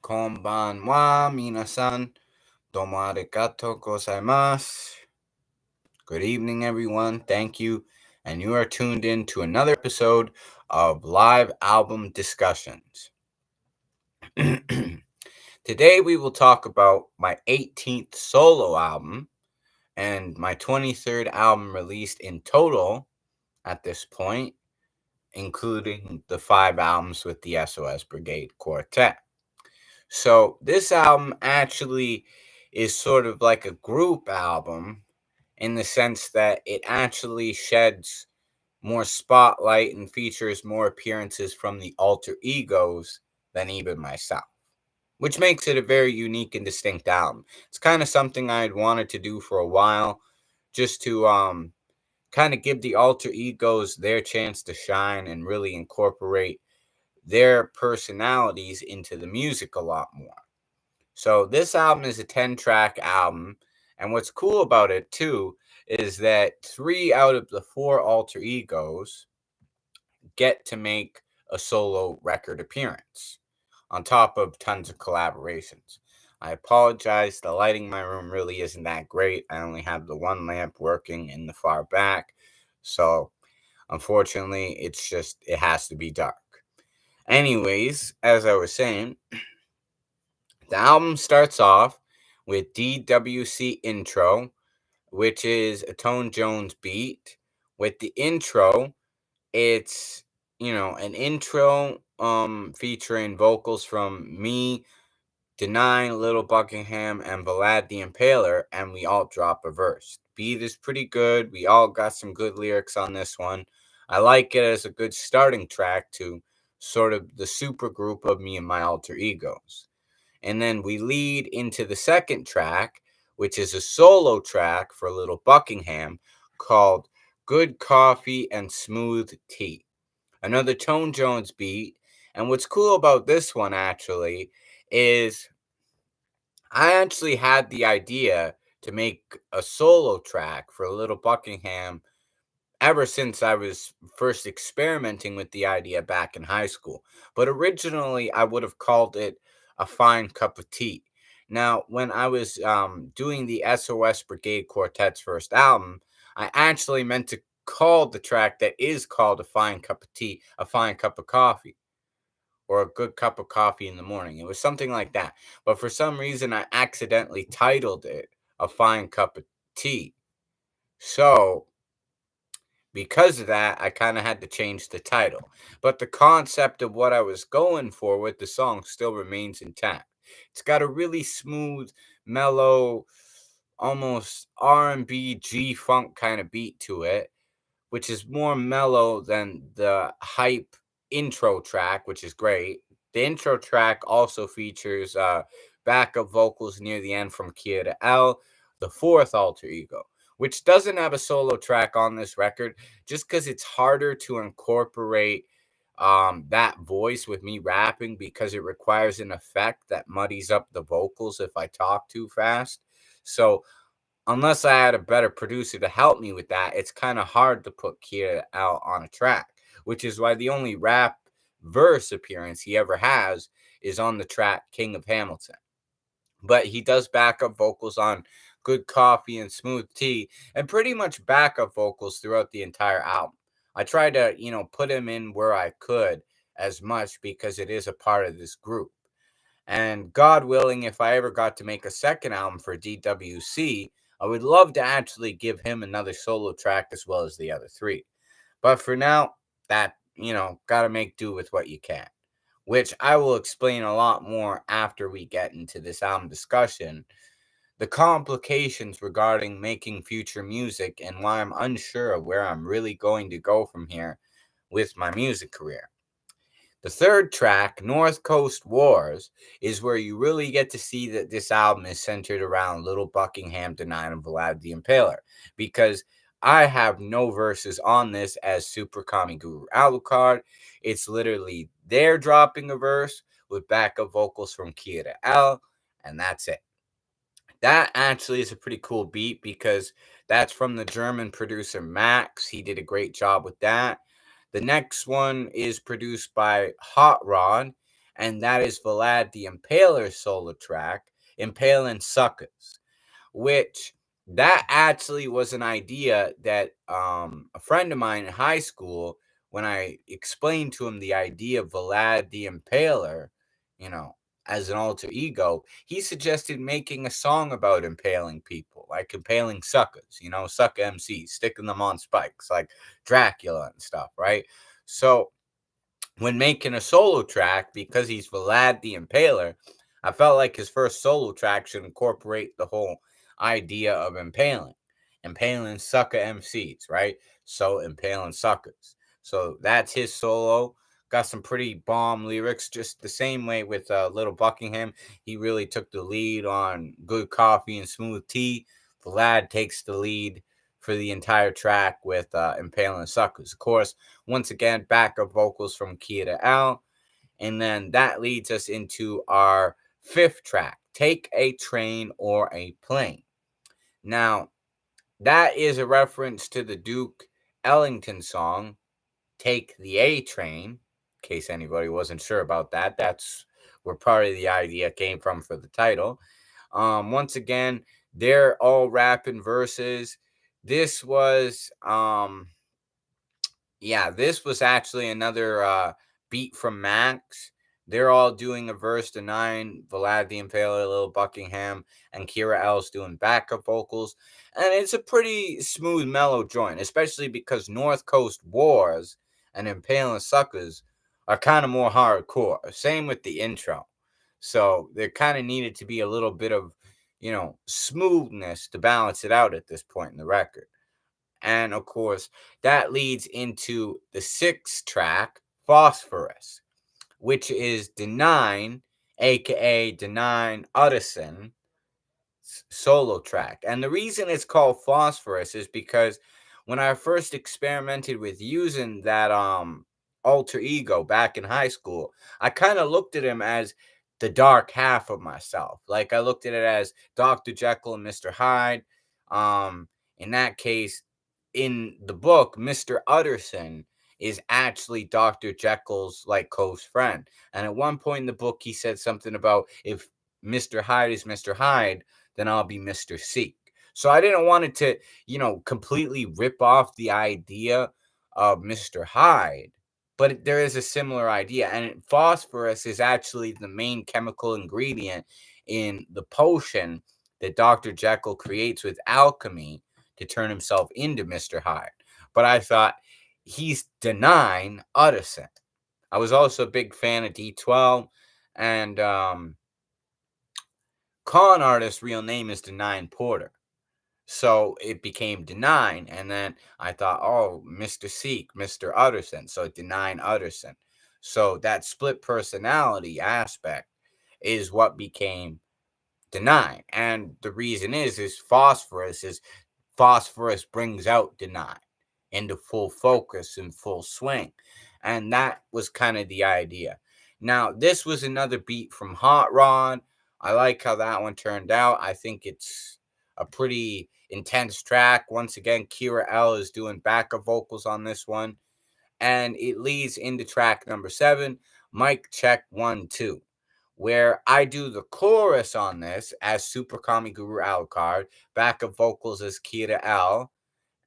Konbanwa, minasan. Domo arigato gozaimasu. Good evening, everyone. Thank you. And you are tuned in to another episode of Live Album Discussions. Today, we will talk about my 18th solo album and my 23rd album released in total at this point, including the 5 albums with the SOS Brigade Quartet. So this album actually is sort of like a group album in the sense that it actually sheds more spotlight and features more appearances from the alter egos than even myself, which makes it a very unique and distinct album. It's kind of something I had wanted to do for a while, just to kind of give the alter egos their chance to shine and really incorporate their personalities into the music a lot more. So this album is a 10-track album, and what's cool about it too is that 3 out of the 4 alter egos get to make a solo record appearance, on top of tons of collaborations. I apologize, the lighting in my room really isn't that great. I only have the one lamp working in the far back, so unfortunately it has to be dark. Anyways, as I was saying, the album starts off with D.W.C. intro, which is a Tone Jones beat. With the intro, it's an intro featuring vocals from me, Denine, Little Buckingham, and Vlad the Impaler, and we all drop a verse. Beat is pretty good. We all got some good lyrics on this one. I like it as a good starting track to sort of the super group of me and my alter egos. And then we lead into the second track, which is a solo track for Little Buckingham called Good Coffee and Smooth Tea. Another Tone Jones beat. And what's cool about this one actually is I actually had the idea to make a solo track for Little Buckingham ever since I was first experimenting with the idea back in high school. But originally, I would have called it A Fine Cup of Tea. Now, when I was doing the SOS Brigade Quartet's first album, I actually meant to call the track that is called A Fine Cup of Tea, A Fine Cup of Coffee, or A Good Cup of Coffee in the Morning. It was something like that. But for some reason, I accidentally titled it A Fine Cup of Tea. So because of that, I kind of had to change the title. But the concept of what I was going for with the song still remains intact. It's got a really smooth, mellow, almost R&B, G-funk kind of beat to it, which is more mellow than the hype intro track, which is great. The intro track also features backup vocals near the end from Kia L, the 4th alter ego, which doesn't have a solo track on this record just because it's harder to incorporate that voice with me rapping because it requires an effect that muddies up the vocals if I talk too fast. So unless I had a better producer to help me with that, it's kind of hard to put Kia out on a track, which is why the only rap verse appearance he ever has is on the track King of Hamilton. But he does backup vocals on Good Coffee and Smooth Tea, and pretty much backup vocals throughout the entire album. I try to, put him in where I could as much because it is a part of this group. And God willing, if I ever got to make a second album for D.W.C, I would love to actually give him another solo track as well as the other 3. But for now, that, gotta make do with what you can, which I will explain a lot more after we get into this album discussion. The complications regarding making future music and why I'm unsure of where I'm really going to go from here with my music career. The third track, North Coast Wars, is where you really get to see that this album is centered around Little Buckingham, Denine, and Vlad the Impaler, because I have no verses on this as Super Kami Guru Alucard. It's literally they're dropping a verse with backup vocals from Kia L, and that's it. That actually is a pretty cool beat because that's from the German producer Max. He did a great job with that. The next one is produced by Hot Rod, and that is Vlad the Impaler's solo track, Impalin' Suckers, which that actually was an idea that a friend of mine in high school, when I explained to him the idea of Vlad the Impaler, you know, as an alter ego, he suggested making a song about impaling people, like impaling suckers, sucker MCs, sticking them on spikes, like Dracula and stuff, right? So when making a solo track, because he's Vlad the Impaler, I felt like his first solo track should incorporate the whole idea of impaling sucker MCs, right? So impaling suckers. So that's his solo. Got some pretty bomb lyrics, just the same way with Little Buckingham. He really took the lead on Good Coffee and Smooth Tea. Vlad takes the lead for the entire track with Impaling Suckers. Of course, once again, backup vocals from Kia Al. And then that leads us into our fifth track, Take a Train or a Plane. Now, that is a reference to the Duke Ellington song, Take the A Train, in case anybody wasn't sure about that. That's where part of the idea came from for the title. Once again, they're all rapping verses. This was this was actually another beat from Max. They're all doing a verse to nine. Vlad the Impaler, Little Buckingham, and Kira L's doing backup vocals. And it's a pretty smooth, mellow joint, especially because North Coast Wars and Impaling Suckers are kind of more hardcore. Same with the intro. So there kind of needed to be a little bit of, smoothness to balance it out at this point in the record. And of course, that leads into the sixth track, Phosphorus, which is Denine, aka Denine Utterson, solo track. And the reason it's called Phosphorus is because when I first experimented with using that alter ego back in high school, I kind of looked at him as the dark half of myself. Like I looked at it as Dr. Jekyll and Mr. Hyde. In that case, in the book, Mr. Utterson is actually Dr. Jekyll's like close friend. And at one point in the book, he said something about if Mr. Hyde is Mr. Hyde, then I'll be Mr. Seek. So I didn't want it to, completely rip off the idea of Mr. Hyde, but there is a similar idea. And phosphorus is actually the main chemical ingredient in the potion that Dr. Jekyll creates with alchemy to turn himself into Mr. Hyde. But I thought he's denying Utterson. I was also a big fan of D12, and con artist's real name is Denine Porter. So it became Denine, and then I thought, oh, Mr. Seek, Mr. Utterson, so Denine Utterson. So that split personality aspect is what became Denine. And the reason is phosphorus brings out Denine into full focus and full swing. And that was kind of the idea. Now, this was another beat from Hot Rod. I like how that one turned out. I think it's a pretty intense track. Once again, Kira L is doing backup vocals on this one. And it leads into track number 7, Mic Check 1 2, where I do the chorus on this as Super Kami Guru Alucard, backup vocals as Kira L,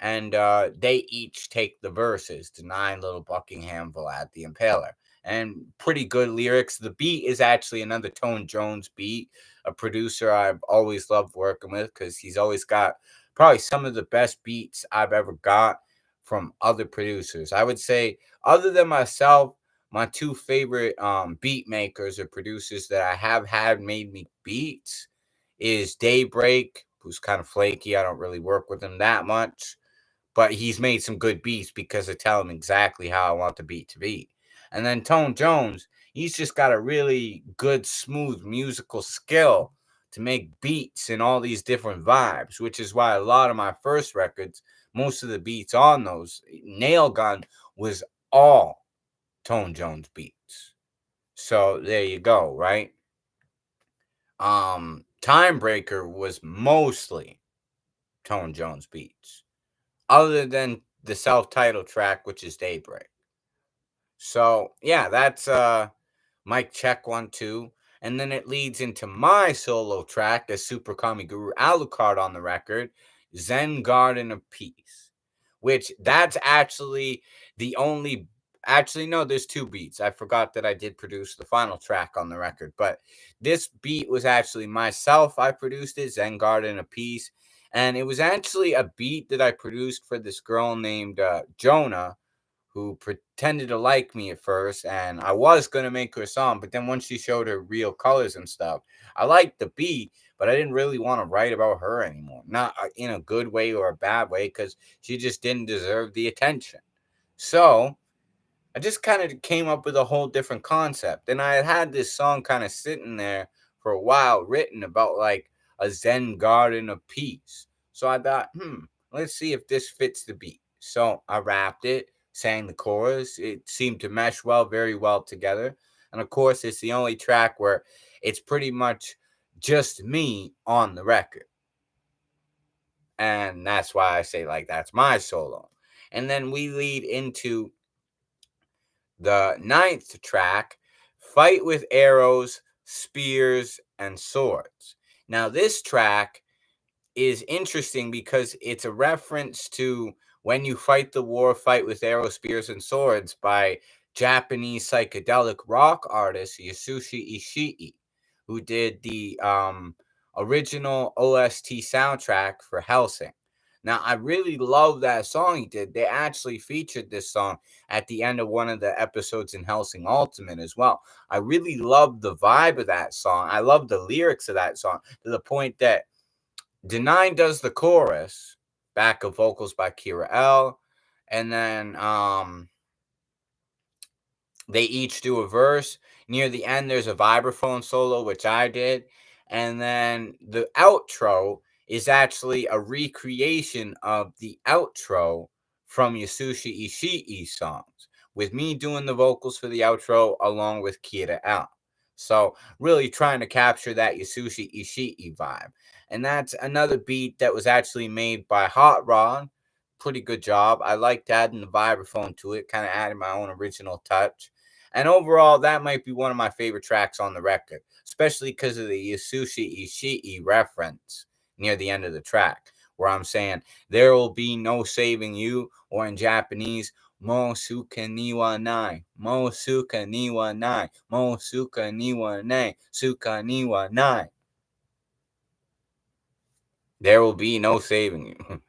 and they each take the verses to Nine Little Buckingham, Vlad the Impaler. And pretty good lyrics. The beat is actually another Tone Jones beat, a producer I've always loved working with because he's always got probably some of the best beats I've ever got from other producers. I would say, other than myself, my two favorite beat makers or producers that I have had made me beats is Daybreak, who's kind of flaky. I don't really work with him that much, but he's made some good beats because I tell him exactly how I want the beat to be. And then Tone Jones, he's just got a really good, smooth musical skill to make beats and all these different vibes, which is why a lot of my first records, most of the beats on those, Nail Gun was all Tone Jones beats. So there you go, right? Timebreaker was mostly Tone Jones beats, other than the self-titled track, which is Daybreak. So yeah, that's Mic check 1 2, and then it leads into my solo track as Super Kami Guru Alucard on the record, Zen Garden of Peace, which that's actually the only. Actually, no, there's two beats. I forgot that I did produce the final track on the record, but this beat was actually myself. I produced it, Zen Garden of Peace, and it was actually a beat that I produced for this girl named Jonah, who pretended to like me at first, and I was gonna make her a song, but then once she showed her real colors and stuff, I liked the beat, but I didn't really want to write about her anymore. Not in a good way or a bad way, because she just didn't deserve the attention. So I just kind of came up with a whole different concept. And I had this song kind of sitting there for a while, written about like a Zen garden of peace. So I thought, let's see if this fits the beat. So I rapped it, sang the chorus. It seemed to mesh very well together. And of course, it's the only track where it's pretty much just me on the record. And that's why I say, like, that's my solo. And then we lead into the ninth track, Fight with Arrows, Spears, and Swords. Now, this track is interesting because it's a reference to When You Fight the War, Fight with Arrows, Spears, and Swords by Japanese psychedelic rock artist Yasushi Ishii, who did the original OST soundtrack for Hellsing. Now, I really love that song he did. They actually featured this song at the end of one of the episodes in Hellsing Ultimate as well. I really love the vibe of that song. I love the lyrics of that song to the point that D.W.C does the chorus, backup vocals by Kira L, and then they each do a verse. Near the end, there's a vibraphone solo, which I did. And then the outro is actually a recreation of the outro from Yasushi Ishii's songs, with me doing the vocals for the outro along with Kira L. So, really trying to capture that Yasushi Ishii vibe. And that's another beat that was actually made by Hot Rod. Pretty good job. I liked adding the vibraphone to it, kind of adding my own original touch. And overall, that might be one of my favorite tracks on the record, especially because of the Yasushi Ishii reference near the end of the track, where I'm saying, there will be no saving you, or in Japanese, Mo suka ni wa nai, Mo suka ni wa nai, Mo suka ni wa nai, suka ni wa nai. There will be no saving you.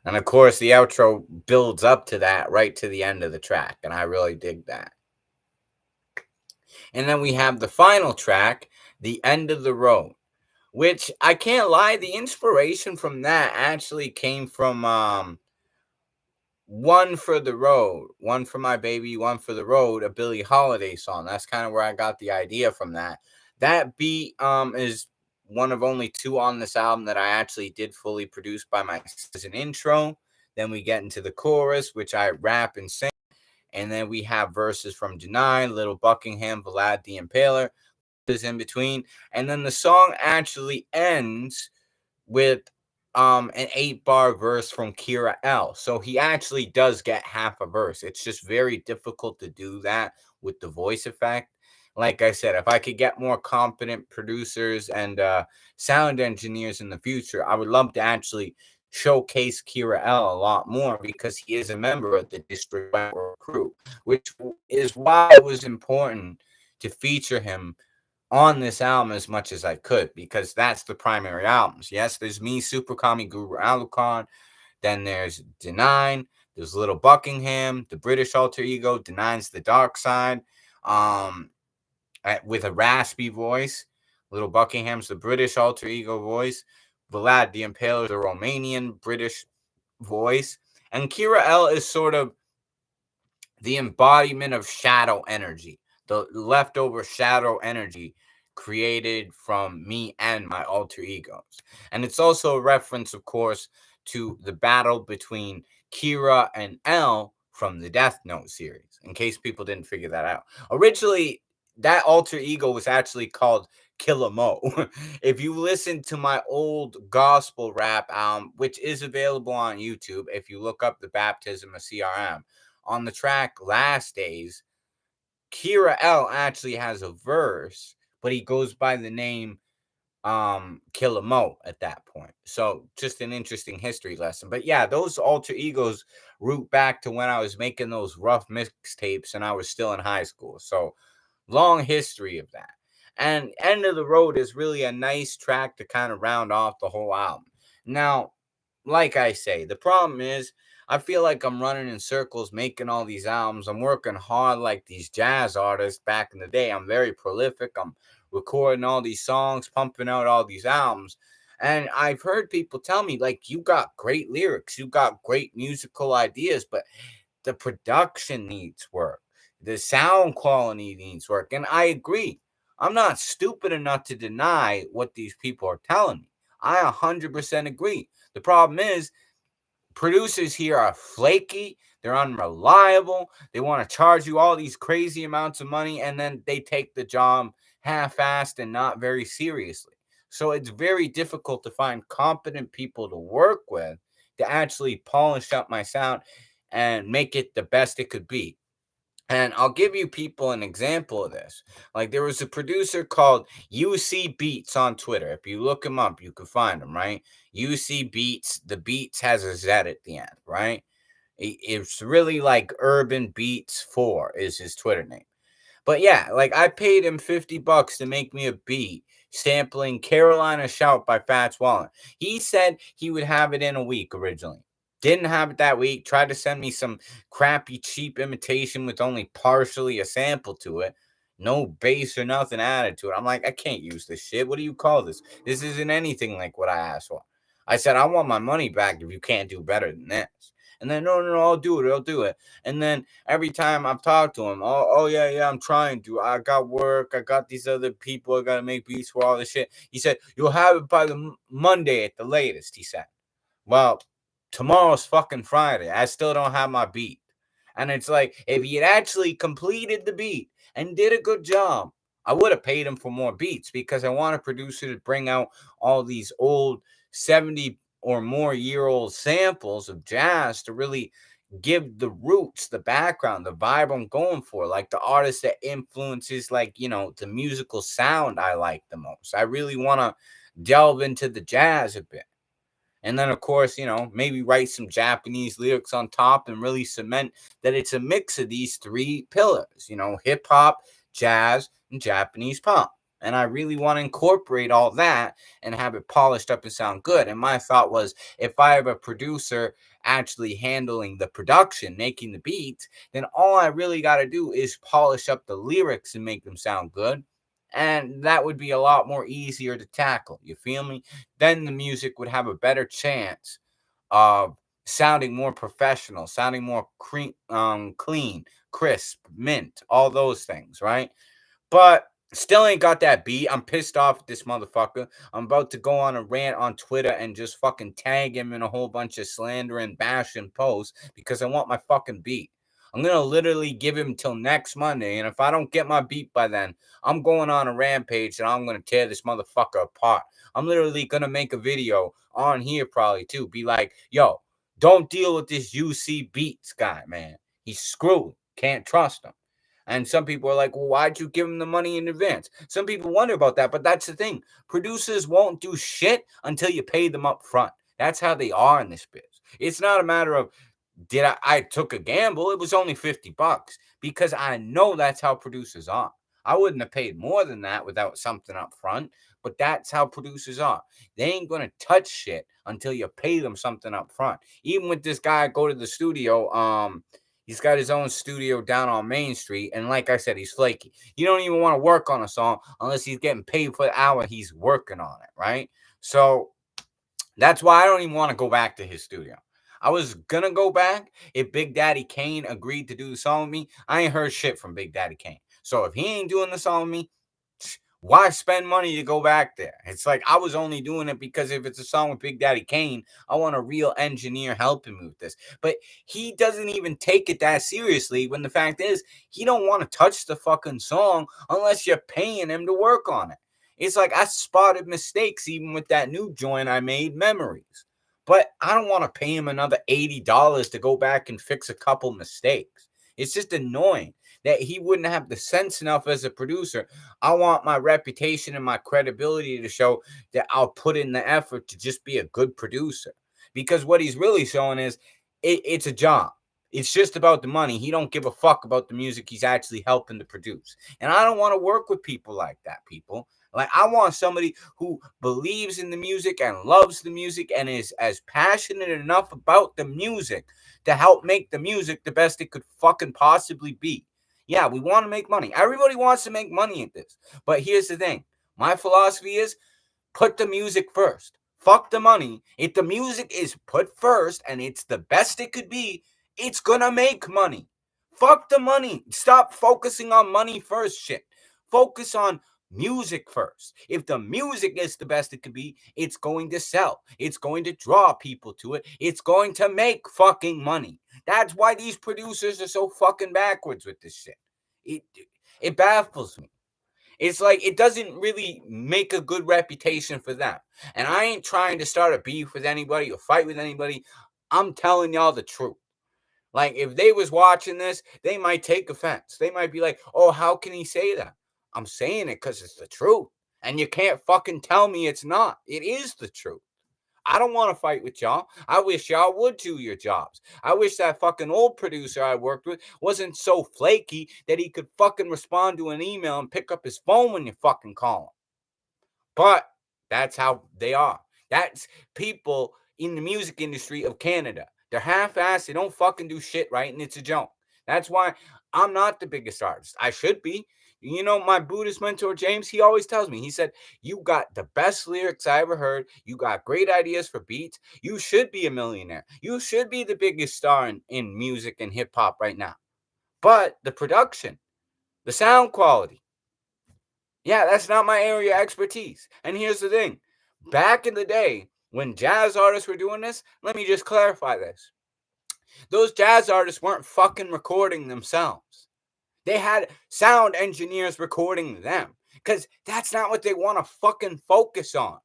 And of course, the outro builds up to that right to the end of the track, and I really dig that. And then we have the final track, The End of the Road, which I can't lie, the inspiration from that actually came from One for the Road, One for My Baby, One for the Road, a Billie Holiday song. That's kind of where I got the idea from that. That beat is one of only two on this album that I actually did fully produce by myself as an intro. Then we get into the chorus, which I rap and sing. And then we have verses from D.W.C, Little Buckingham, Vlad the Impaler is in between. And then the song actually ends with an 8-bar verse from Kira L. So he actually does get half a verse. It's just very difficult to do that with the voice effect. Like I said, if I could get more competent producers and sound engineers in the future, I would love to actually showcase Kira L a lot more, because he is a member of the District Network crew, which is why it was important to feature him on this album as much as I could, because that's the primary albums. Yes, there's me, Super Kami Guru Alucard. Then there's D.W.C, there's Little Buckingham, the British alter ego. D.W.C's the dark side, with a raspy voice. Little Buckingham's the British alter ego voice. Vlad the Impaler, the Romanian British voice. And Kira L is sort of the embodiment of shadow energy, the leftover shadow energy created from me and my alter egos. And it's also a reference, of course, to the battle between Kira and L from the Death Note series, in case people didn't figure that out. Originally, that alter ego was actually called Killer Mo. If you listen to my old gospel rap album, which is available on YouTube, if you look up The Baptism of CRM, on the track Last Days, Kira L actually has a verse, but he goes by the name Killer Mo at that point. So just an interesting history lesson. But yeah, those alter egos root back to when I was making those rough mixtapes and I was still in high school. So long history of that. And End of the Road is really a nice track to kind of round off the whole album. Now, like I say, the problem is I feel like I'm running in circles making all these albums. I'm working hard like these jazz artists back in the day. I'm very prolific. I'm recording all these songs, pumping out all these albums. And I've heard people tell me, like, you got great lyrics, you got great musical ideas, but the production needs work. The sound quality needs work. And I agree. I'm not stupid enough to deny what these people are telling me. I 100% agree. The problem is, producers here are flaky, they're unreliable, they want to charge you all these crazy amounts of money, and then they take the job half-assed and not very seriously. So it's very difficult to find competent people to work with to actually polish up my sound and make it the best it could be. And I'll give you people an example of this. Like, there was a producer called UC Beats on Twitter. If you look him up, you can find him, right? UC Beats. The Beats has a Z at the end, right? It's really like Urban Beats 4 is his Twitter name. But yeah, like, I paid him $50 to make me a beat sampling Carolina Shout by Fats Waller. He said he would have it in a week originally. Didn't have it that week. Tried to send me some crappy, cheap imitation with only partially a sample to it. No bass or nothing added to it. I'm like, I can't use this shit. What do you call this? This isn't anything like what I asked for. I said, I want my money back if you can't do better than this. And then, no, no, no, I'll do it. And then every time I've talked to him, oh yeah, yeah, I'm trying to. I got work. I got these other people. I got to make beats for all this shit. He said, you'll have it by the Monday at the latest, he said. Well, tomorrow's fucking Friday. I still don't have my beat. And it's like, if he had actually completed the beat and did a good job, I would have paid him for more beats because I want a producer to bring out all these old 70 or more year old samples of jazz to really give the roots, the background, the vibe I'm going for, like the artist that influences, like, the musical sound I like the most. I really want to delve into the jazz a bit. And then, of course, maybe write some Japanese lyrics on top and really cement that it's a mix of these three pillars, hip hop, jazz, and Japanese pop. And I really want to incorporate all that and have it polished up and sound good. And my thought was, if I have a producer actually handling the production, making the beats, then all I really got to do is polish up the lyrics and make them sound good. And that would be a lot more easier to tackle. You feel me? Then the music would have a better chance of sounding more professional, sounding more clean, crisp, mint, all those things, right? But still ain't got that beat. I'm pissed off at this motherfucker. I'm about to go on a rant on Twitter and just fucking tag him in a whole bunch of slander and bashing posts because I want my fucking beat. I'm going to literally give him till next Monday. And if I don't get my beat by then, I'm going on a rampage and I'm going to tear this motherfucker apart. I'm literally going to make a video on here probably too. Be like, yo, don't deal with this UC Beats guy, man. He's screwed. Can't trust him. And some people are like, well, why'd you give him the money in advance? Some people wonder about that, but that's the thing. Producers won't do shit until you pay them up front. That's how they are in this biz. It's not a matter of I took a gamble. It was only $50 because I know that's how producers are. I wouldn't have paid more than that without something up front, but that's how producers are. They ain't gonna touch shit until you pay them something up front. Even with this guy, go to the studio. He's got his own studio down on Main Street, and like I said, he's flaky. You don't even want to work on a song unless he's getting paid for the hour he's working on it, right? So that's why I don't even want to go back to his studio. I was gonna go back if Big Daddy Kane agreed to do the song with me. I ain't heard shit from Big Daddy Kane. So if he ain't doing the song with me, why spend money to go back there? It's like I was only doing it because if it's a song with Big Daddy Kane, I want a real engineer helping me with this. But he doesn't even take it that seriously when the fact is he don't want to touch the fucking song unless you're paying him to work on it. It's like I spotted mistakes even with that new joint I made, Memories. But I don't want to pay him another $80 to go back and fix a couple mistakes. It's just annoying that he wouldn't have the sense enough as a producer. I want my reputation and my credibility to show that I'll put in the effort to just be a good producer. Because what he's really showing is it's a job. It's just about the money. He don't give a fuck about the music he's actually helping to produce. And I don't want to work with people like that, people. Like, I want somebody who believes in the music and loves the music and is as passionate enough about the music to help make the music the best it could fucking possibly be. Yeah, we want to make money. Everybody wants to make money at this. But here's the thing. My philosophy is put the music first. Fuck the money. If the music is put first and it's the best it could be, it's gonna make money. Fuck the money. Stop focusing on money first shit. Focus on music first. If the music is the best it could be, it's going to sell. It's going to draw people to it. It's going to make fucking money. That's why these producers are so fucking backwards with this shit. It it baffles me. It's like it doesn't really make a good reputation for them. And I ain't trying to start a beef with anybody or fight with anybody. I'm telling y'all the truth. Like, if they was watching this, they might take offense. They might be like, "Oh, how can he say that?" I'm saying it because it's the truth. And you can't fucking tell me it's not. It is the truth. I don't want to fight with y'all. I wish y'all would do your jobs. I wish that fucking old producer I worked with wasn't so flaky that he could fucking respond to an email and pick up his phone when you fucking call him. But that's how they are. That's people in the music industry of Canada. They're half-assed. They don't fucking do shit right, and it's a joke. That's why I'm not the biggest artist. I should be. You know, my Buddhist mentor, James, he always tells me, he said, "You got the best lyrics I ever heard. You got great ideas for beats. You should be a millionaire. You should be the biggest star in music and hip hop right now. But the production, the sound quality, yeah, that's not my area of expertise." And here's the thing. Back in the day, when jazz artists were doing this, let me just clarify this. Those jazz artists weren't fucking recording themselves. They had sound engineers recording them. Because that's not what they want to fucking focus on.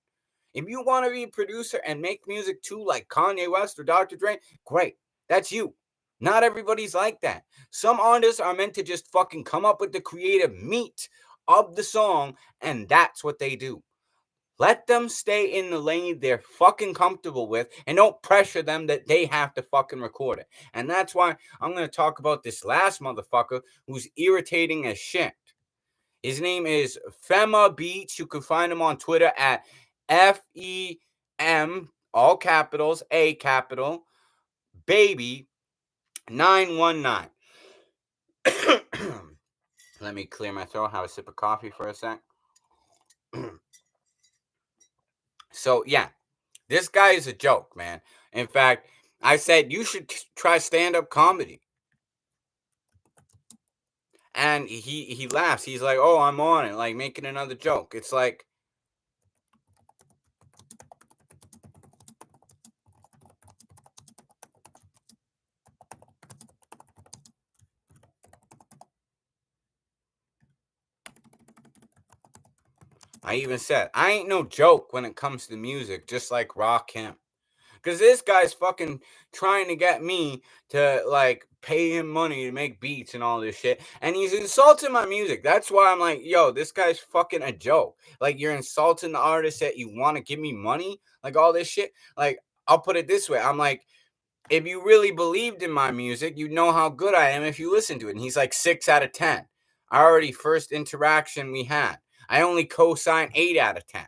If you want to be a producer and make music too, like Kanye West or Dr. Dre, great. That's you. Not everybody's like that. Some artists are meant to just fucking come up with the creative meat of the song, and that's what they do. Let them stay in the lane they're fucking comfortable with and don't pressure them that they have to fucking record it. And that's why I'm going to talk about this last motherfucker who's irritating as shit. His name is Fema Beats. You can find him on Twitter at FEM, all capitals, A capital, baby 919. Let me clear my throat, have a sip of coffee for a sec. So, yeah, this guy is a joke, man. In fact, I said you should try stand-up comedy. And he laughs. He's like, "Oh, I'm on it," like making another joke. It's like, I even said, I ain't no joke when it comes to music, just like Rock him. Because this guy's fucking trying to get me to like pay him money to make beats and all this shit. And he's insulting my music. That's why I'm like, yo, this guy's fucking a joke. Like, you're insulting the artist that you want to give me money, like all this shit. Like, I'll put it this way. I'm like, if you really believed in my music, you'd know how good I am if you listened to it. And he's like 6 out of 10. Already first interaction we had. I only co-sign 8 out of 10.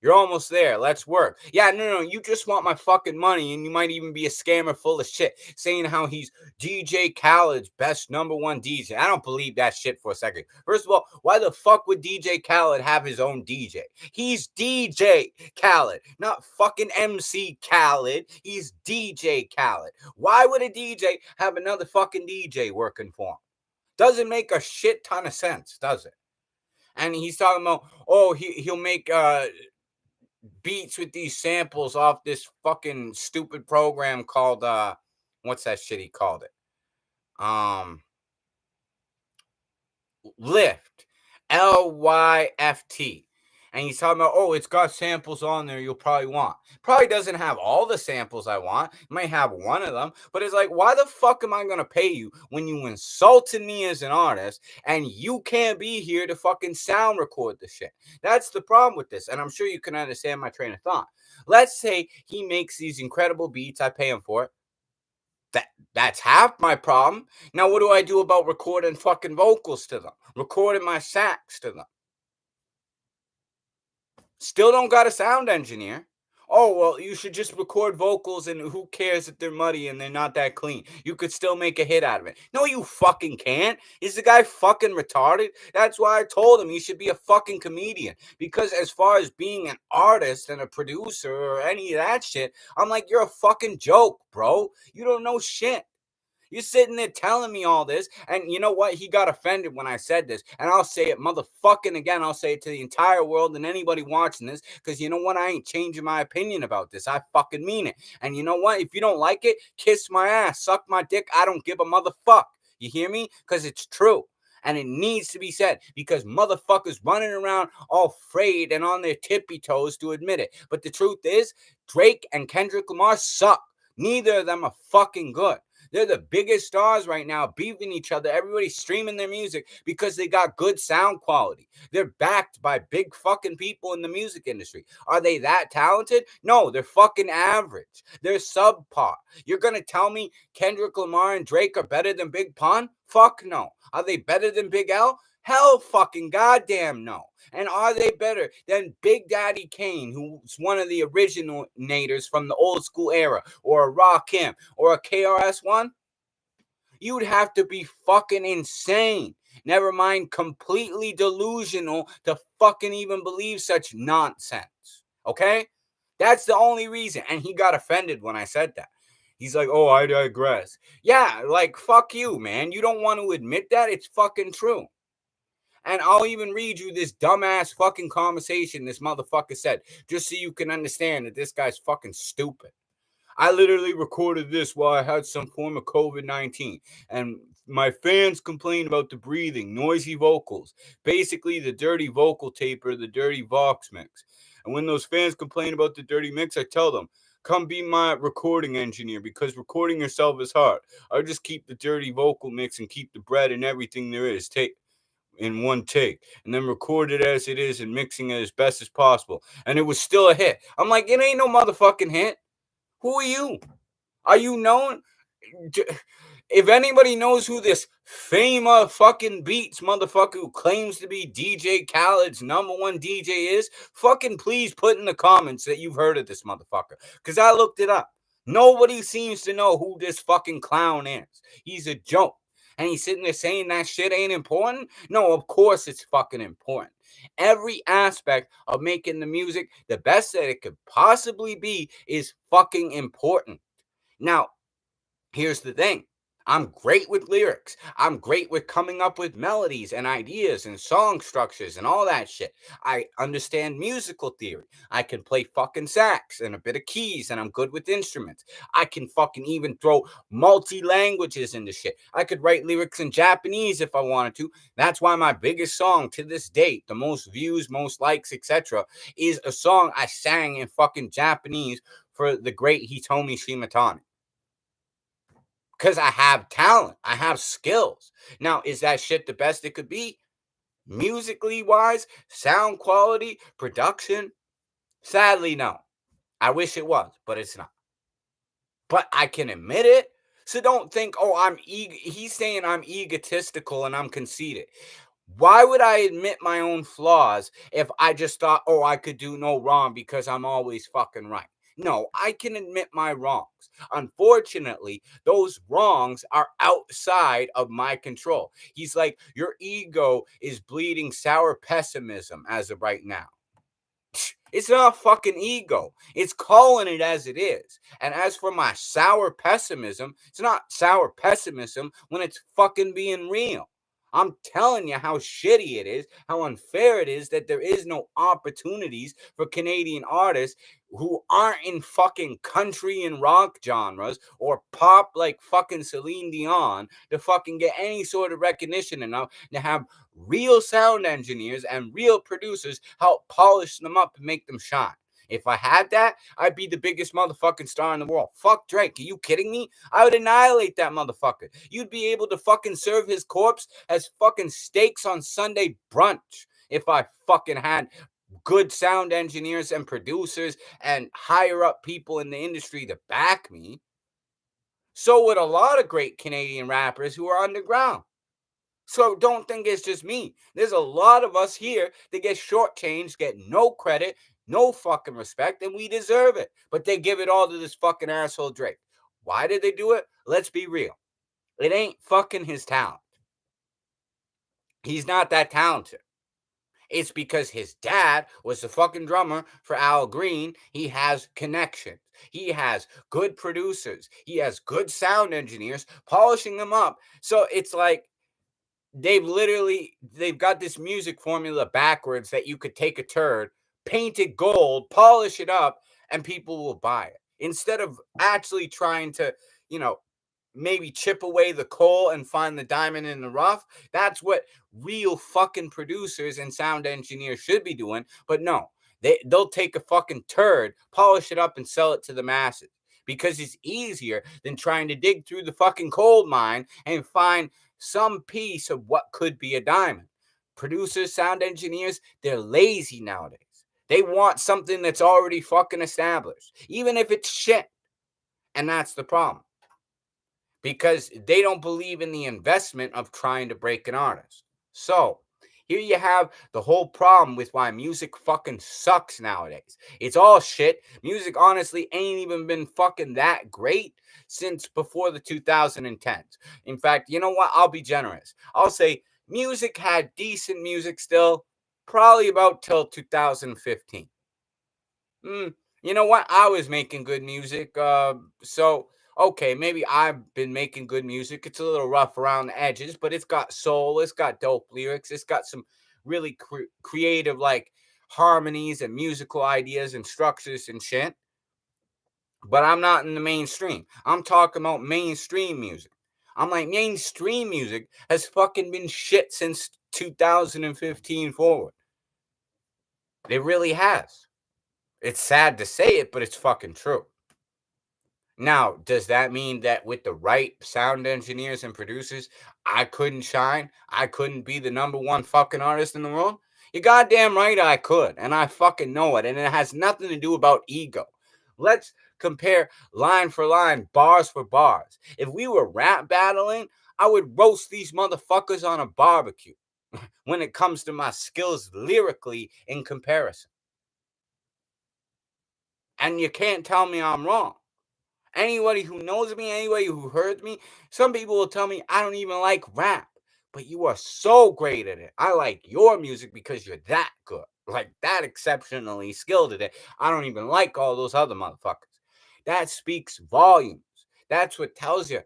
You're almost there. Let's work. Yeah, no. You just want my fucking money, and you might even be a scammer full of shit, saying how he's DJ Khaled's best #1 DJ. I don't believe that shit for a second. First of all, why the fuck would DJ Khaled have his own DJ? He's DJ Khaled, not fucking MC Khaled. He's DJ Khaled. Why would a DJ have another fucking DJ working for him? Doesn't make a shit ton of sense, does it? And he's talking about, oh, he'll make beats with these samples off this fucking stupid program called what's that shit he called it? Lyft. Lyft. And he's talking about, oh, it's got samples on there you'll probably want. Probably doesn't have all the samples I want. It might have one of them. But it's like, why the fuck am I going to pay you when you insulted me as an artist and you can't be here to fucking sound record the shit? That's the problem with this. And I'm sure you can understand my train of thought. Let's say he makes these incredible beats. I pay him for it. That's half my problem. Now, what do I do about recording fucking vocals to them? Recording my sax to them? Still don't got a sound engineer. Oh, well, you should just record vocals and who cares if they're muddy and they're not that clean? You could still make a hit out of it. No, you fucking can't. Is the guy fucking retarded? That's why I told him he should be a fucking comedian. Because as far as being an artist and a producer or any of that shit, I'm like, you're a fucking joke, bro. You don't know shit. You're sitting there telling me all this, and you know what? He got offended when I said this, and I'll say it motherfucking again. I'll say it to the entire world and anybody watching this, because you know what? I ain't changing my opinion about this. I fucking mean it. And you know what? If you don't like it, kiss my ass, suck my dick. I don't give a motherfuck. You hear me? Because it's true. And it needs to be said because motherfuckers running around all afraid and on their tippy toes to admit it. But the truth is, Drake and Kendrick Lamar suck. Neither of them are fucking good. They're the biggest stars right now, beefing each other. Everybody's streaming their music because they got good sound quality. They're backed by big fucking people in the music industry. Are they that talented? No, they're fucking average. They're subpar. You're going to tell me Kendrick Lamar and Drake are better than Big Pun? Fuck no. Are they better than Big L? Hell fucking goddamn no. And are they better than Big Daddy Kane, who's one of the originators from the old school era, or a Rakim, or a KRS-One? You'd have to be fucking insane. Never mind completely delusional to fucking even believe such nonsense. Okay? That's the only reason. And he got offended when I said that. He's like, oh, I digress. Yeah, like, fuck you, man. You don't want to admit that? It's fucking true. And I'll even read you this dumbass fucking conversation this motherfucker said, just so you can understand that this guy's fucking stupid. I literally recorded this while I had some form of COVID-19, and my fans complained about the breathing, noisy vocals, basically the dirty vocal tape or the dirty Vox mix. And when those fans complain about the dirty mix, I tell them, come be my recording engineer because recording yourself is hard. I just keep the dirty vocal mix and keep the bread and everything there is. Take in one take and then record it as it is and mixing it as best as possible. And it was still a hit. I'm like, it ain't no motherfucking hit. Who are you? Are you known? If anybody knows who this famous fucking beats motherfucker who claims to be DJ Khaled's #1 DJ is, fucking please put in the comments that you've heard of this motherfucker. Because I looked it up. Nobody seems to know who this fucking clown is. He's a joke. And he's sitting there saying that shit ain't important? No, of course it's fucking important. Every aspect of making the music the best that it could possibly be is fucking important. Now, here's the thing. I'm great with lyrics. I'm great with coming up with melodies and ideas and song structures and all that shit. I understand musical theory. I can play fucking sax and a bit of keys, and I'm good with instruments. I can fucking even throw multi-languages into shit. I could write lyrics in Japanese if I wanted to. That's why my biggest song to this date, the most views, most likes, etc., is a song I sang in fucking Japanese for the great Hitomi Shimatani. Because I have talent. I have skills. Now, is that shit the best it could be? Musically wise, sound quality, production? Sadly, no. I wish it was, but it's not. But I can admit it. So don't think, oh, he's saying I'm egotistical and I'm conceited. Why would I admit my own flaws if I just thought, oh, I could do no wrong because I'm always fucking right? No, I can admit my wrongs. Unfortunately, those wrongs are outside of my control. He's like, your ego is bleeding sour pessimism as of right now. It's not fucking ego. It's calling it as it is. And as for my sour pessimism, it's not sour pessimism when it's fucking being real. I'm telling you how shitty it is, how unfair it is that there is no opportunities for Canadian artists who aren't in fucking country and rock genres or pop like fucking Celine Dion to fucking get any sort of recognition enough to have real sound engineers and real producers help polish them up and make them shine. If I had that, I'd be the biggest motherfucking star in the world. Fuck Drake. Are you kidding me? I would annihilate that motherfucker. You'd be able to fucking serve his corpse as fucking steaks on Sunday brunch if I fucking had good sound engineers and producers and higher up people in the industry to back me. So would a lot of great Canadian rappers who are underground. So don't think it's just me. There's a lot of us here that get shortchanged, get no credit, no fucking respect, and we deserve it. But they give it all to this fucking asshole Drake. Why did they do it? Let's be real. It ain't fucking his talent. He's not that talented. It's because his dad was the fucking drummer for Al Green. He has connections. He has good producers. He has good sound engineers polishing them up. So it's like they've got this music formula backwards that you could take a turd, paint it gold, polish it up, and people will buy it. Instead of actually trying to, you know, maybe chip away the coal and find the diamond in the rough. That's what real fucking producers and sound engineers should be doing. But no, they'll take a fucking turd, polish it up, and sell it to the masses because it's easier than trying to dig through the fucking coal mine and find some piece of what could be a diamond. Producers, sound engineers, they're lazy nowadays. They want something that's already fucking established, even if it's shit. And that's the problem because they don't believe in the investment of trying to break an artist. So, here you have the whole problem with why music fucking sucks nowadays. It's all shit. Music honestly ain't even been fucking that great since before the 2010s. In fact, you know what? I'll be generous. I'll say music had decent music still probably about till 2015. You know what? I was making good music. So okay, maybe I've been making good music. It's a little rough around the edges, but it's got soul. It's got dope lyrics. It's got some really creative like harmonies and musical ideas and structures and shit. But I'm not in the mainstream. I'm talking about mainstream music. I'm like mainstream music has fucking been shit since 2015 forward. It really has. It's sad to say it, but it's fucking true. Now, does that mean that with the right sound engineers and producers, I couldn't shine? I couldn't be the number one fucking artist in the world? You're goddamn right I could, and I fucking know it, and it has nothing to do about ego. Let's compare line for line, bars for bars. If we were rap battling, I would roast these motherfuckers on a barbecue when it comes to my skills lyrically in comparison. And you can't tell me I'm wrong. Anybody who knows me, anybody who heard me, some people will tell me I don't even like rap, but you are so great at it. I like your music because you're that good, like that exceptionally skilled at it. I don't even like all those other motherfuckers. That speaks volumes. That's what tells you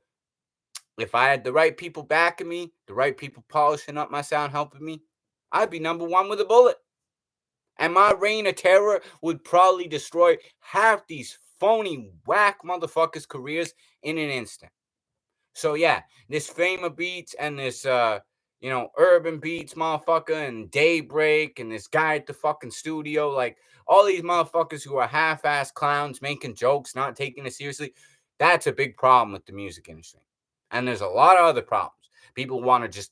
if I had the right people backing me, the right people polishing up my sound, helping me, I'd be number one with a bullet. And my reign of terror would probably destroy half these phony whack motherfuckers' careers in an instant. So yeah, this Fame of Beats and this Urban Beats motherfucker and Daybreak and this guy at the fucking studio, like all these motherfuckers who are half-ass clowns making jokes, not taking it seriously, that's a big problem with the music industry. And there's a lot of other problems. People want to just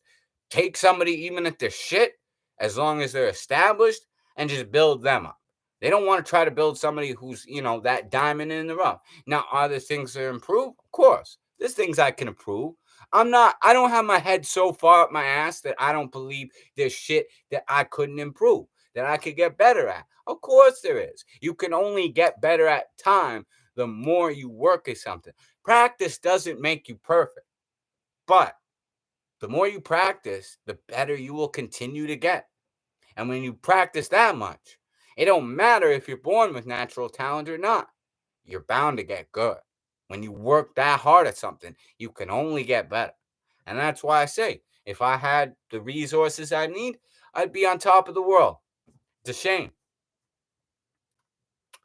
take somebody even if they're shit, as long as they're established, and just build them up. They don't want to try to build somebody who's, that diamond in the rough. Now, are there things to improve? Of course. There's things I can improve. I don't have my head so far up my ass that I don't believe there's shit that I couldn't improve, that I could get better at. Of course there is. You can only get better at time the more you work at something. Practice doesn't make you perfect, but the more you practice, the better you will continue to get. And when you practice that much, it don't matter if you're born with natural talent or not. You're bound to get good. When you work that hard at something, you can only get better. And that's why I say, If I had the resources I need, I'd be on top of the world. It's a shame.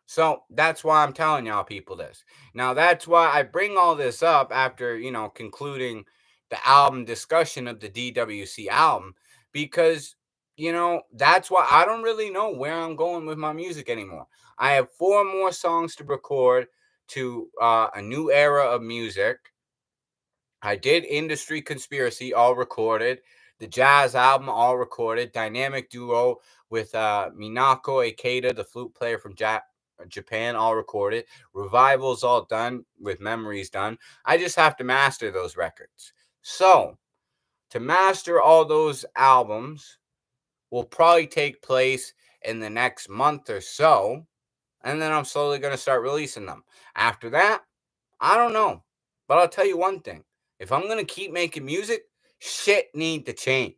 So that's why I'm telling y'all people this. Now that's why I bring all this up after, concluding the album discussion of the D.W.C album, because that's why I don't really know where I'm going with my music anymore. I have 4 more songs to record to a new era of music. I did Industry Conspiracy, all recorded. The Jazz album, all recorded. Dynamic Duo with Minako Ikeda, the flute player from Japan, all recorded. Revival's all done, with Memories done. I just have to master those records. So, to master all those albums will probably take place in the next month or so. And then I'm slowly going to start releasing them. After that, I don't know. But I'll tell you one thing. If I'm going to keep making music, shit need to change.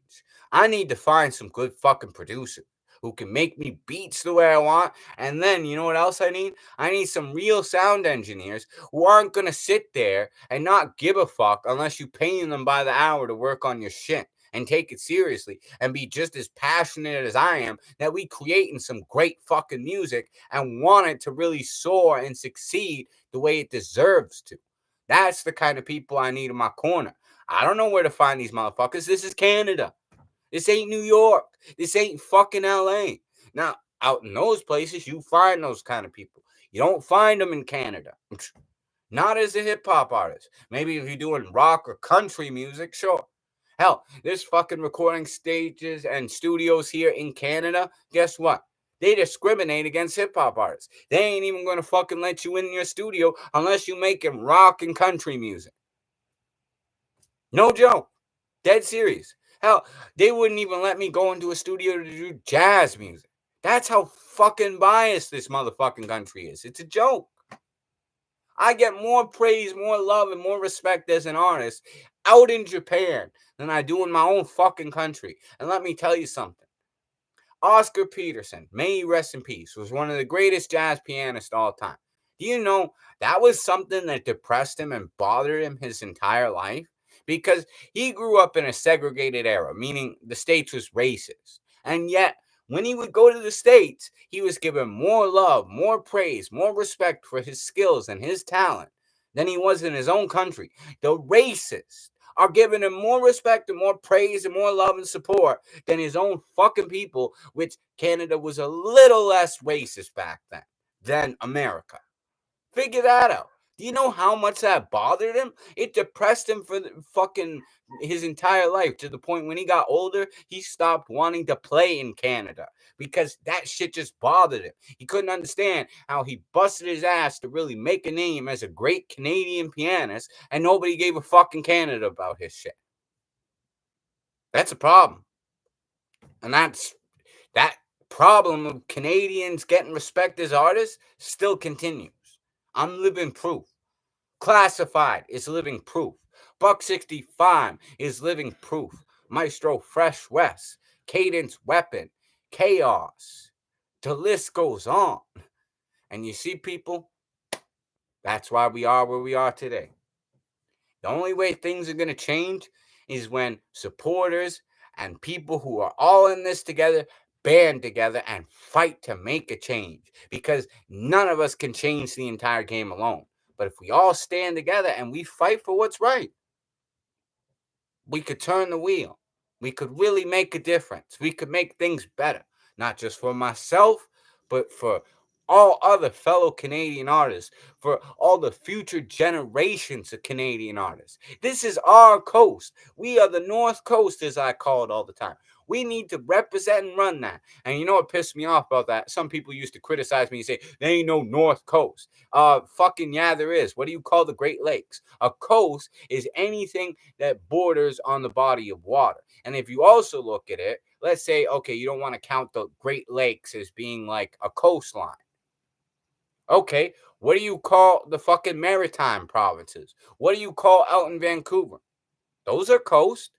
I need to find some good fucking producers who can make me beats the way I want. And then, you know what else I need? I need some real sound engineers who aren't going to sit there and not give a fuck unless you paying them by the hour to work on your shit. And take it seriously and be just as passionate as I am that we creating some great fucking music and want it to really soar and succeed the way it deserves to. That's the kind of people I need in my corner. I don't know where to find these motherfuckers. This is Canada. This ain't New York. This ain't fucking LA. Now, out in those places, you find those kind of people. You don't find them in Canada. Not as a hip hop artist. Maybe if you're doing rock or country music, sure. Hell, there's fucking recording stages and studios here in Canada. Guess what? They discriminate against hip hop artists. They ain't even gonna fucking let you in your studio unless you making rock and country music. No joke. Dead serious. Hell, they wouldn't even let me go into a studio to do jazz music. That's how fucking biased this motherfucking country is. It's a joke. I get more praise, more love, and more respect as an artist out in Japan than I do in my own fucking country. And let me tell you something. Oscar Peterson, may he rest in peace, was one of the greatest jazz pianists of all time. Do you know that was something that depressed him and bothered him his entire life? Because he grew up in a segregated era, meaning the States was racist. And yet, when he would go to the States, he was given more love, more praise, more respect for his skills and his talent than he was in his own country. The racists are giving him more respect and more praise and more love and support than his own fucking people, which Canada was a little less racist back then than America. Figure that out. Do you know how much that bothered him? It depressed him for fucking his entire life, to the point when he got older, he stopped wanting to play in Canada because that shit just bothered him. He couldn't understand how he busted his ass to really make a name as a great Canadian pianist and nobody gave a fucking Canada about his shit. That's a problem. And that problem of Canadians getting respect as artists still continues. I'm living proof. Classified is living proof. Buck 65 is living proof. Maestro Fresh West, Cadence Weapon, Chaos. The list goes on. And you see, people, that's why we are where we are today. The only way things are going to change is when supporters and people who are all in this together band together and fight to make a change, because none of us can change the entire game alone. But if we all stand together and we fight for what's right, we could turn the wheel. We could really make a difference. We could make things better, not just for myself, but for all other fellow Canadian artists, for all the future generations of Canadian artists. This is our coast. We are the North Coast, as I call it all the time. We need to represent and run that. And you know what pissed me off about that? Some people used to criticize me and say, there ain't no North Coast. Fucking yeah, there is. What do you call the Great Lakes? A coast is anything that borders on the body of water. And if you also look at it, let's say, okay, you don't want to count the Great Lakes as being like a coastline. Okay, what do you call the fucking maritime provinces? What do you call out in Vancouver? Those are coast.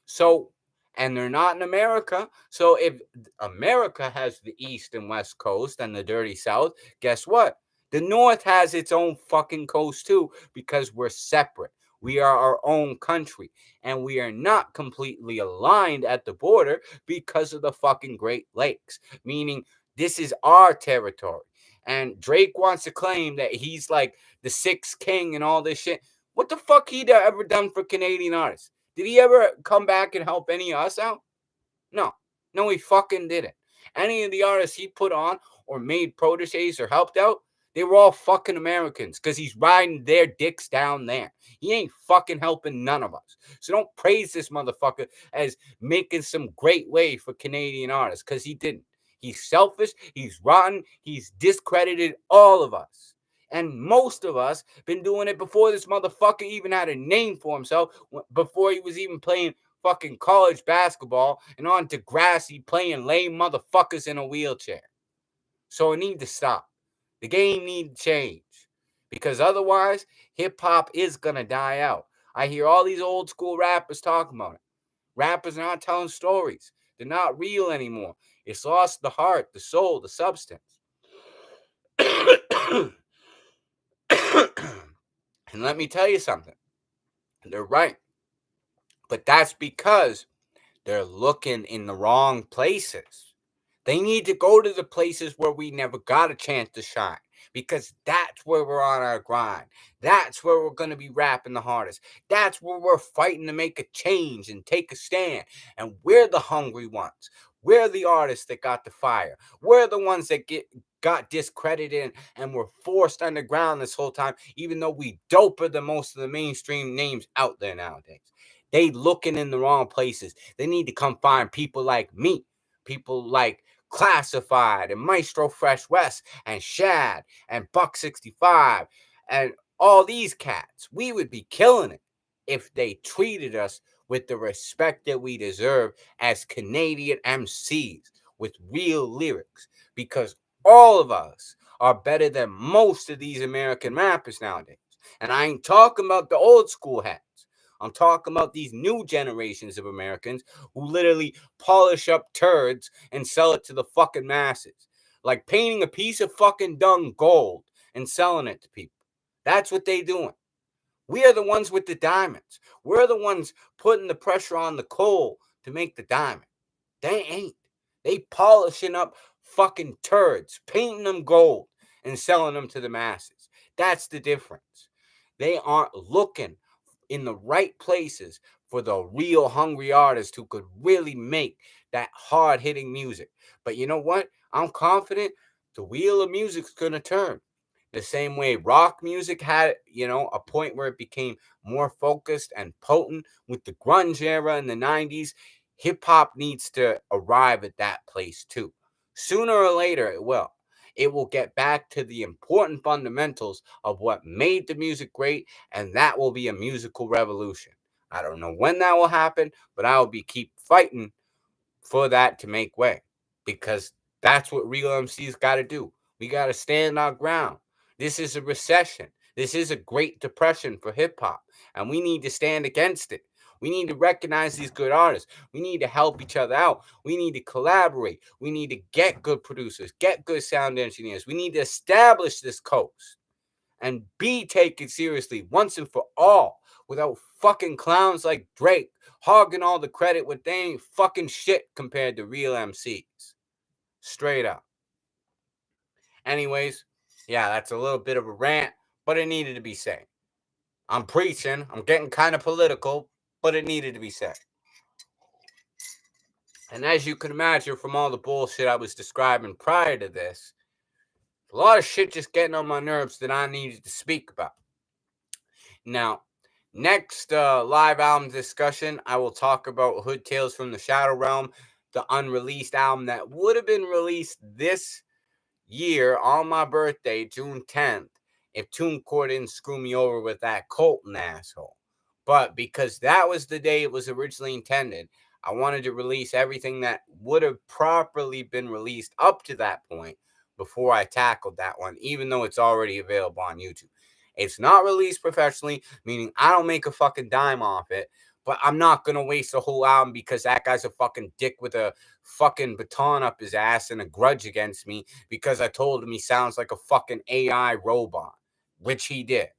So, and they're not in America. So if America has the East and West Coast and the dirty South, guess what? The North has its own fucking coast too, because we're separate. We are our own country, and we are not completely aligned at the border because of the fucking Great Lakes, meaning this is our territory. And Drake wants to claim that he's like the sixth king and all this shit. What the fuck he ever done for Canadian artists? Did he ever come back and help any of us out? No. No, he fucking didn't. Any of the artists he put on or made proteges or helped out, they were all fucking Americans because he's riding their dicks down there. He ain't fucking helping none of us. So don't praise this motherfucker as making some great way for Canadian artists because he didn't. He's selfish. He's rotten. He's discredited all of us. And most of us been doing it before this motherfucker even had a name for himself, before he was even playing fucking college basketball and on D.W.C playing lame motherfuckers in a wheelchair. So it need to stop. The game need to change. Because otherwise, hip-hop is going to die out. I hear all these old school rappers talking about it. Rappers are not telling stories. They're not real anymore. It's lost the heart, the soul, the substance. And let me tell you something. They're right. But that's because they're looking in the wrong places. They need to go to the places where we never got a chance to shine, because that's where we're on our grind. That's where we're going to be rapping the hardest. That's where we're fighting to make a change and take a stand. And we're the hungry ones. We're the artists that got the fire. We're the ones that got discredited and were forced underground this whole time, even though we doper than most of the mainstream names out there nowadays. They looking in the wrong places. They need to come find people like me, people like Classified and Maestro Fresh West and Shad and Buck 65 and all these cats. We would be killing it if they treated us with the respect that we deserve as Canadian MCs with real lyrics, because all of us are better than most of these American rappers nowadays. And I ain't talking about the old school hats. I'm talking about these new generations of Americans who literally polish up turds and sell it to the fucking masses. Like painting a piece of fucking dung gold and selling it to people. That's what they doing. We are the ones with the diamonds. We're the ones putting the pressure on the coal to make the diamond. They ain't. They polishing up fucking turds, painting them gold and selling them to the masses. That's the difference. They aren't looking in the right places for the real hungry artists who could really make that hard-hitting music. But you know what? I'm confident the wheel of music's gonna turn. The same way rock music had, a point where it became more focused and potent with the grunge era in the 90s, hip-hop needs to arrive at that place too. Sooner or later, it will. It will get back to the important fundamentals of what made the music great, and that will be a musical revolution. I don't know when that will happen, but I will keep fighting for that to make way, because that's what real MCs got to do. We got to stand our ground. This is a recession. This is a Great Depression for hip hop, and we need to stand against it. We need to recognize these good artists. We need to help each other out. We need to collaborate. We need to get good producers, get good sound engineers. We need to establish this coast and be taken seriously once and for all, without fucking clowns like Drake hogging all the credit when they ain't fucking shit compared to real MCs. Straight up. Anyways, yeah, that's a little bit of a rant, but it needed to be said. I'm preaching. I'm getting kind of political, but it needed to be said. And as you can imagine from all the bullshit I was describing prior to this, a lot of shit just getting on my nerves that I needed to speak about. Now, next live album discussion, I will talk about Hood Tales from the Shadow Realm, the unreleased album that would have been released this year on my birthday, June 10th, if TuneCore didn't screw me over with that Colton asshole. But because that was the day it was originally intended, I wanted to release everything that would have properly been released up to that point before I tackled that one, even though it's already available on YouTube. It's not released professionally, meaning I don't make a fucking dime off it, but I'm not going to waste a whole album because that guy's a fucking dick with a fucking baton up his ass and a grudge against me because I told him he sounds like a fucking AI robot, which he did.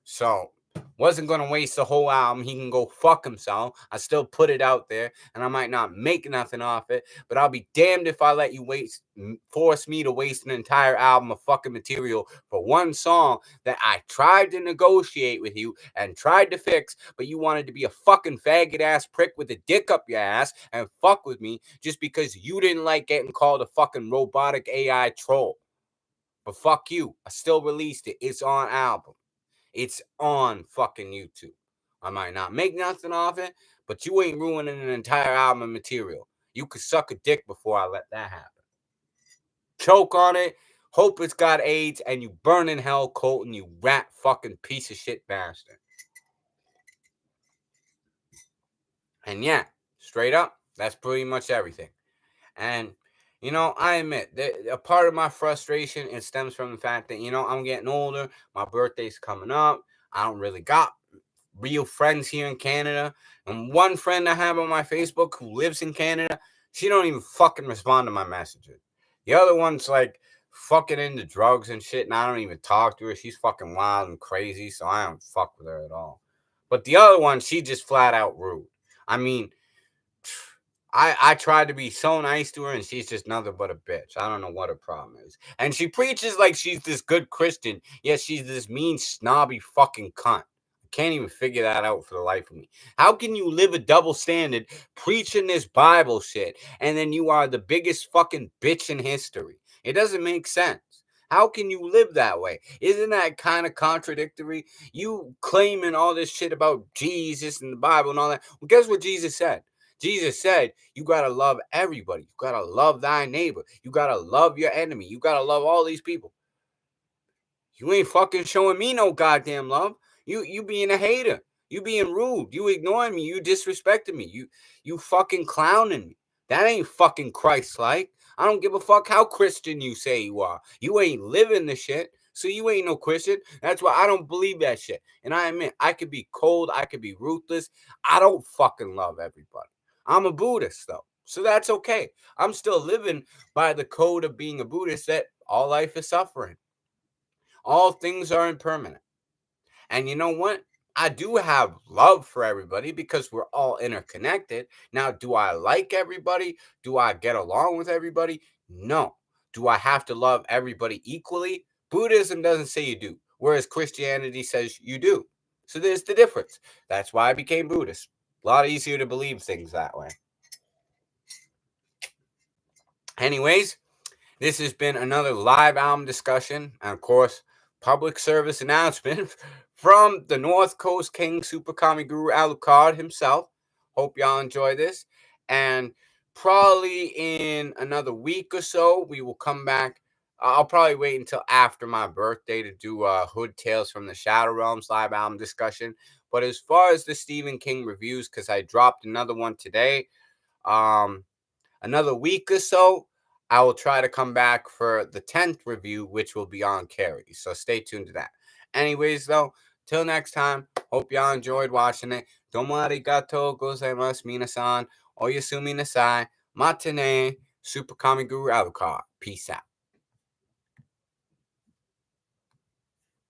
So Wasn't going to waste the whole album. He can go fuck himself. I still put it out there, and I might not make nothing off it, but I'll be damned if I let you force me to waste an entire album of fucking material for one song that I tried to negotiate with you and tried to fix, but you wanted to be a fucking faggot ass prick with a dick up your ass and fuck with me just because you didn't like getting called a fucking robotic AI troll. But fuck you. I still released it. It's on album. It's on fucking YouTube. I might not make nothing off it, but you ain't ruining an entire album of material. You could suck a dick before I let that happen. Choke on it, hope it's got AIDS, and you burn in hell, Colton, you rat fucking piece of shit bastard. And yeah, straight up, that's pretty much everything. And, you know, I admit that a part of my frustration, it stems from the fact that, you know, I'm getting older. My birthday's coming up. I don't really got real friends here in Canada. And one friend I have on my Facebook who lives in Canada, she don't even fucking respond to my messages. The other one's like fucking into drugs and shit, and I don't even talk to her. She's fucking wild and crazy, so I don't fuck with her at all. But the other one, she just flat out rude. I mean, I tried to be so nice to her, and she's just nothing but a bitch. I don't know what her problem is. And she preaches like she's this good Christian, yet she's this mean, snobby fucking cunt. I can't even figure that out for the life of me. How can you live a double standard preaching this Bible shit, and then you are the biggest fucking bitch in history? It doesn't make sense. How can you live that way? Isn't that kind of contradictory? You claiming all this shit about Jesus and the Bible and all that. Well, guess what Jesus said? Jesus said, you got to love everybody. You got to love thy neighbor. You got to love your enemy. You got to love all these people. You ain't fucking showing me no goddamn love. You being a hater. You being rude. You ignoring me. You disrespecting me. You fucking clowning me. That ain't fucking Christ-like. I don't give a fuck how Christian you say you are. You ain't living the shit. So you ain't no Christian. That's why I don't believe that shit. And I admit, I could be cold. I could be ruthless. I don't fucking love everybody. I'm a Buddhist, though. So that's okay. I'm still living by the code of being a Buddhist that all life is suffering. All things are impermanent. And you know what? I do have love for everybody because we're all interconnected. Now, do I like everybody? Do I get along with everybody? No. Do I have to love everybody equally? Buddhism doesn't say you do, whereas Christianity says you do. So there's the difference. That's why I became Buddhist. A lot easier to believe things that way. Anyways, this has been another live album discussion, and of course, public service announcement from the North Coast King, Super Kami Guru Alucard himself. Hope y'all enjoy this. And probably in another week or so, we will come back. I'll probably wait until after my birthday to do Hood Tales from the Shadow Realms live album discussion. But as far as the Stephen King reviews, because I dropped another one today, another week or so, I will try to come back for the 10th review, which will be on Carrie. So stay tuned to that. Anyways, though, till next time, hope y'all enjoyed watching it. Domo arigato gozaimasu minasan. Oyasumi nasai. Matane. Super Kami Guru Alucard. Peace out.